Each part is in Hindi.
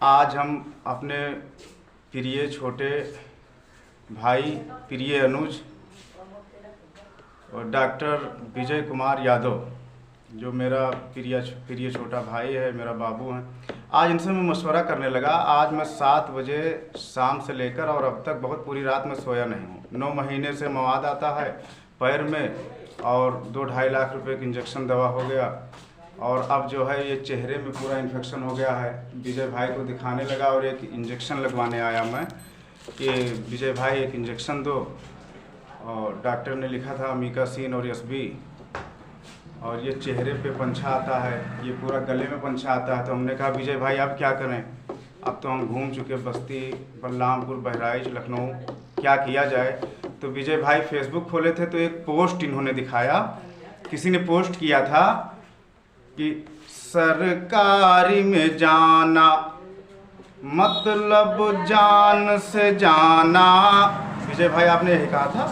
आज हम अपने प्रिय छोटे भाई प्रिय अनुज और डॉक्टर विजय कुमार यादव, जो मेरा प्रिय छोटा भाई है, मेरा बाबू हैं, आज इनसे मैं मशवरा करने लगा। आज मैं 7 बजे शाम से लेकर और अब तक बहुत पूरी रात में सोया नहीं हूँ। 9 महीने से मवाद आता है पैर में और 2-2.5 लाख रुपए की इंजेक्शन दवा हो गया और अब जो है ये चेहरे में पूरा इन्फेक्शन हो गया है। विजय भाई को दिखाने लगा और एक इंजेक्शन लगवाने आया मैं कि विजय भाई एक इंजेक्शन दो, और डॉक्टर ने लिखा था अमीकासिन और एसबी, और ये चेहरे पे पंछा आता है, ये पूरा गले में पंछा आता है। तो हमने कहा विजय भाई अब क्या करें, अब तो हम घूम चुके बस्ती, बलरामपुर, बहराइच, लखनऊ, क्या किया जाए। तो विजय भाई फेसबुक खोले थे तो एक पोस्ट इन्होंने दिखाया, किसी ने पोस्ट किया था कि सरकारी में जाना मतलब जान से जाना। विजय भाई आपने यही कहा था,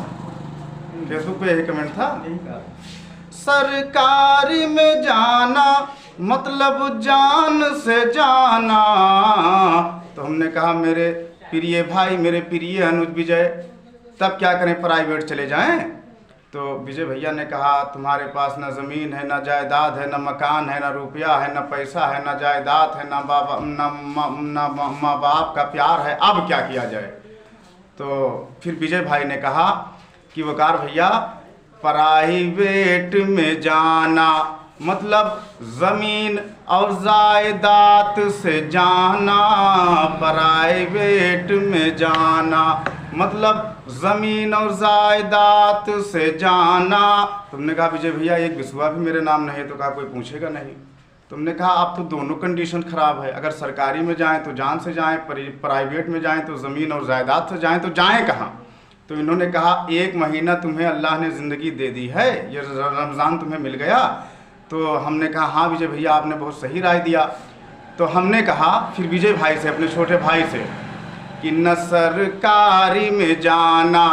फेसबुक पे यही कमेंट था, सरकारी में जाना मतलब जान से जाना। तो हमने कहा मेरे प्रिय भाई, मेरे प्रिय अनुज विजय, तब क्या करें, प्राइवेट चले जाएं। तो विजय भैया ने कहा तुम्हारे पास न ज़मीन है, न जायदाद है, न मकान है, न रुपया है, न पैसा है, न जायदाद है, न माँ बाप का प्यार है, अब क्या किया जाए। तो फिर विजय भाई ने कहा कि वकार भैया प्राइवेट में जाना मतलब ज़मीन और जायदाद से जाना, प्राइवेट में जाना मतलब ज़मीन और जायदाद से जाना। तुमने कहा विजय भैया एक बिस्वा भी मेरे नाम नहीं है, तो कहा कोई पूछेगा नहीं। तुमने कहा अब तो दोनों कंडीशन ख़राब है, अगर सरकारी में जाएं तो जान से जाएं, प्राइवेट में जाएं तो ज़मीन और जायदाद से जाएं, तो जाएं कहाँ। तो इन्होंने कहा 1 महीना तुम्हें अल्लाह ने ज़िंदगी दे दी है, ये रमज़ान तुम्हें मिल गया। तो हमने कहा हाँ विजय भैया आपने बहुत सही राय दिया। तो हमने कहा फिर विजय भाई से, अपने छोटे भाई से, कि न सरकारी में जाना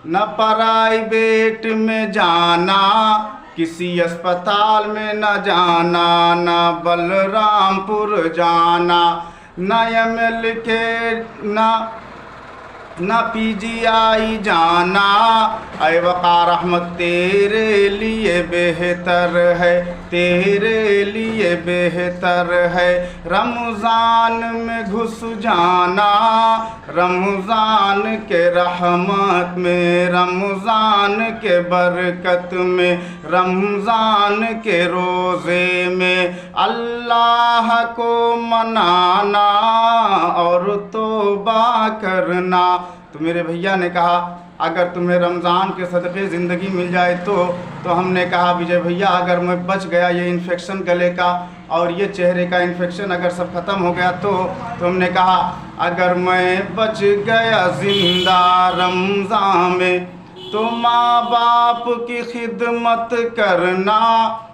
न प्राइवेट में जाना, किसी अस्पताल में न जाना, न बलरामपुर जाना, न एमएल के न पीजीआई जाना। ऐ वक़ार अहमद तेरे लिए बेहतर है, तेरे लिए बेहतर है रमज़ान में घुस जाना, रमज़ान के रहमत में, रमज़ान के बरकत में, रमज़ान के रोज़े में अल्लाह को मनाना और तौबा करना। तो मेरे भैया ने कहा अगर तुम्हें रमज़ान के सदक़े ज़िंदगी मिल जाए तो हमने कहा विजय भैया अगर मैं बच गया, ये इन्फेक्शन गले का और ये चेहरे का इन्फेक्शन अगर सब ख़त्म हो गया तो हमने कहा अगर मैं बच गया ज़िंदा रमज़ान में तो माँ बाप की खिदमत करना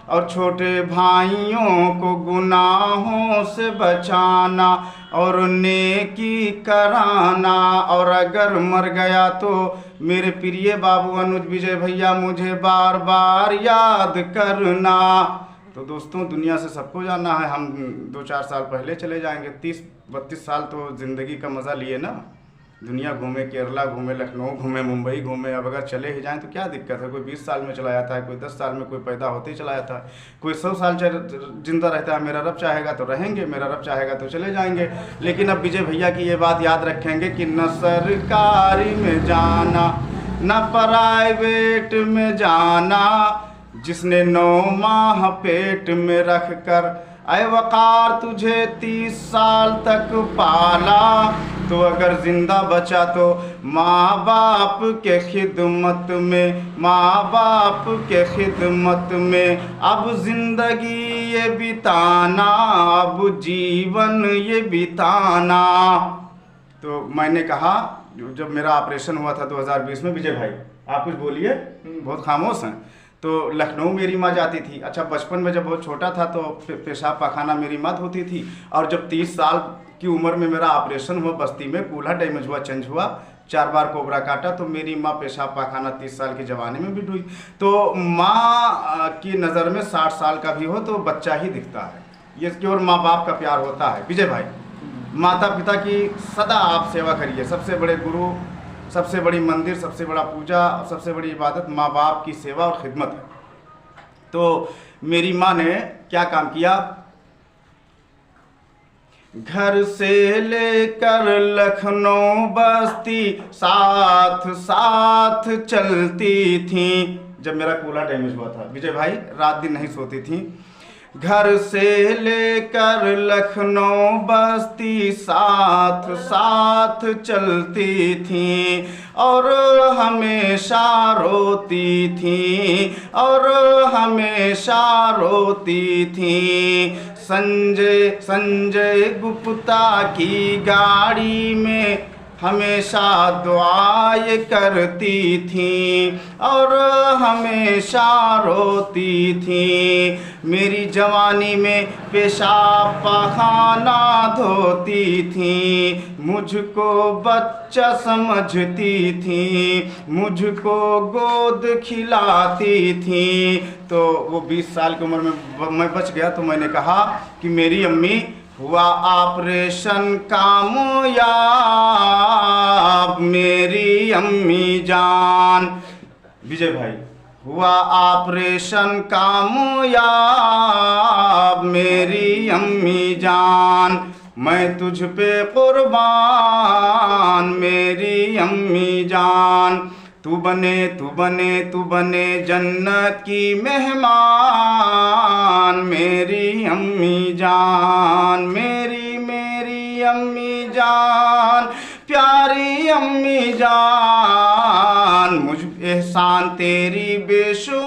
और छोटे भाइयों को गुनाहों से बचाना और नेकी कराना, और अगर मर गया तो मेरे प्रिय बाबू अनुज विजय भैया मुझे बार बार याद करना। तो दोस्तों दुनिया से सबको जाना है, हम 2-4 साल पहले चले जाएंगे, 30-32 साल तो ज़िंदगी का मज़ा लिए ना, दुनिया घूमे, केरला घूमे, लखनऊ घूमे, मुंबई घूमे। अब अगर चले ही जाएं तो क्या दिक्कत है, कोई 20 साल में चला जाता है, कोई 10 साल में, कोई पैदा होते ही चला जाता है, कोई 100 साल जिंदा रहता है। मेरा रब चाहेगा तो रहेंगे, मेरा रब चाहेगा तो चले जाएंगे। लेकिन अब विजय भैया की ये बात याद रखेंगे कि न सरकारी में जाना न प्राइवेट में जाना, जिसने 9 माह पेट में रख कर ऐ वक़ार तुझे 30 साल तक पाला, तो अगर ज़िंदा बचा तो माँ बाप के खिदमत में, माँ बाप के खिदमत में अब ज़िंदगी ये बिताना, अब जीवन ये बिताना। तो मैंने कहा जब मेरा ऑपरेशन हुआ था 2020 में, विजय भाई आप कुछ बोलिए, बहुत खामोश हैं। तो लखनऊ मेरी माँ जाती थी। अच्छा बचपन में जब बहुत छोटा था तो पेशाब पाखाना मेरी माँ धोती थी, और जब 30 साल की उम्र में मेरा ऑपरेशन हुआ, बस्ती में कूल्हा डैमेज हुआ, चेंज हुआ, 4 बार कोबरा काटा, तो मेरी माँ पेशाब पाखाना 30 साल की जवानी में भी हुई। तो माँ की नज़र में 60 साल का भी हो तो बच्चा ही दिखता है, ये केवल माँ बाप का प्यार होता है। विजय भाई माता पिता की सदा आप सेवा करिए। सबसे बड़े गुरु, सबसे बड़ी मंदिर, सबसे बड़ा पूजा, सबसे बड़ी इबादत माँ बाप की सेवा और खिदमत है। तो मेरी माँ ने क्या काम किया, घर से लेकर लखनऊ बस्ती साथ साथ चलती थी। जब मेरा कूलर डैमेज हुआ था विजय भाई, रात दिन नहीं सोती थी। घर से लेकर लखनऊ बस्ती साथ साथ चलती थी और हमेशा रोती थी और हमेशा रोती थी। संजय गुप्ता की गाड़ी में हमेशा दुआएं करती थी और हमेशा रोती थी। मेरी जवानी में पेशाब पखाना धोती थी, मुझको बच्चा समझती थी, मुझको गोद खिलाती थी। तो वो 20 साल की उम्र में मैं बच गया, तो मैंने कहा कि मेरी अम्मी हुआ ऑपरेशन कामयाब, मेरी अम्मी जान। विजय भाई, हुआ ऑपरेशन कामयाब, मेरी अम्मी जान। मैं तुझ पे कुर्बान, मेरी अम्मी जान। तू बने जन्नत की मेहमान, मेरी अम्मी जान, मेरी अम्मी जान, प्यारी अम्मी जान। मुझ एहसान तेरी बेशुमार।